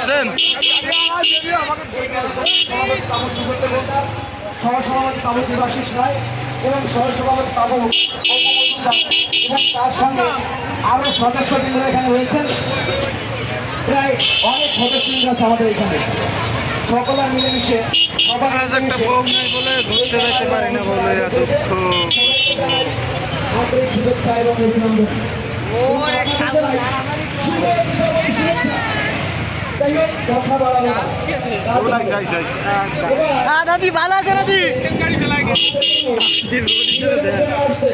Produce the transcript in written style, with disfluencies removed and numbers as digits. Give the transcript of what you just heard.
আসছেন? সহসভাপতি বাবু দেবাশিস রায় এবং সহসভাপতি বাবু এবং তার সঙ্গে আরো সদস্যবৃন্দ এখানে রয়েছেন। প্রায় অনেক সদস্যবৃন্দ আছে আমাদের এখানে, সকলে মিলেমিশে সবাই একটা বউ নাই বলে ঘুরতে যেতে পারি না বলে দুঃখ। আন্তরিক শুভেচ্ছা এবং অভিনন্দন। কথা বলা দাদি ভালো আছে দাদি আসছে